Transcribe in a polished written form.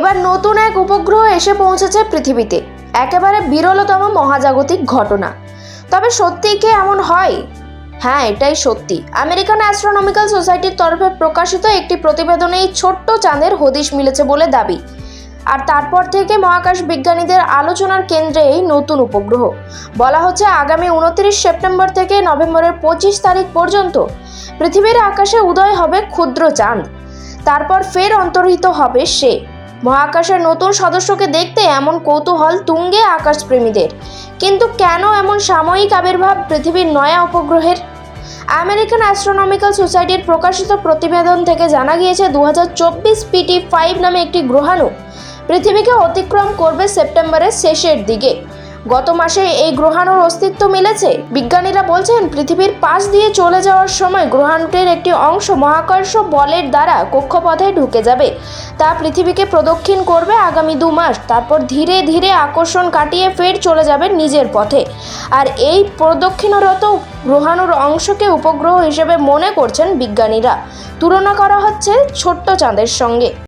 এবার নতুন এক উপগ্রহ এসে পৌঁছেছে পৃথিবীতে। একেবারে বিরলতম মহাজাগতিক ঘটনা। তবে সত্যি কি এমন হয়? হ্যাঁ, এটাই সত্যি। আমেরিকান অ্যাস্ট্রোনমিক্যাল সোসাইটির তরফে প্রকাশিত একটি প্রতিবেদনে এই ছোট্ট চাঁদের হদিশ মিলেছে বলে দাবি। আর তারপর থেকে মহাকাশ বিজ্ঞানীদের আলোচনার কেন্দ্রে এই নতুন উপগ্রহ। বলা হচ্ছে আগামী 29 সেপ্টেম্বর থেকে নভেম্বরের 25 তারিখ পর্যন্ত পৃথিবীর আকাশে উদয় হবে ক্ষুদ্র চাঁদ। তারপর ফের অন্তর্হিত হবে সে। মহাকাশের নতুন সদস্যকে দেখতে এমন কৌতূহল তুঙ্গে আকাশপ্রেমীদের। কিন্তু কেন এমন সাময়িক আবির্ভাব পৃথিবীর নয়া উপগ্রহের? আমেরিকান অ্যাস্ট্রোনমিক্যাল সোসাইটির প্রকাশিত প্রতিবেদন থেকে জানা গিয়েছে 2024 PT5 নামে একটি গ্রহাণু পৃথিবীকে অতিক্রম করবে সেপ্টেম্বরের শেষের দিকে। গত মাসে এই গ্রহাণুর অস্তিত্ব মিলেছে। বিজ্ঞানীরা বলছেন পৃথিবীর পাশ দিয়ে চলে যাওয়ার সময় গ্রহাণুটির একটি অংশ মহাকর্ষ বলের দ্বারা কক্ষপথে ঢুকে যাবে। তা পৃথিবীকে প্রদক্ষিণ করবে আগামী 2 মাস। তারপর ধীরে ধীরে আকর্ষণ কাটিয়ে ফের চলে যাবে নিজের পথে। আর এই প্রদক্ষিণরত গ্রহাণুর অংশকে উপগ্রহ হিসেবে মনে করছেন বিজ্ঞানীরা। তুলনা করা হচ্ছে ছোট্ট চাঁদের সঙ্গে।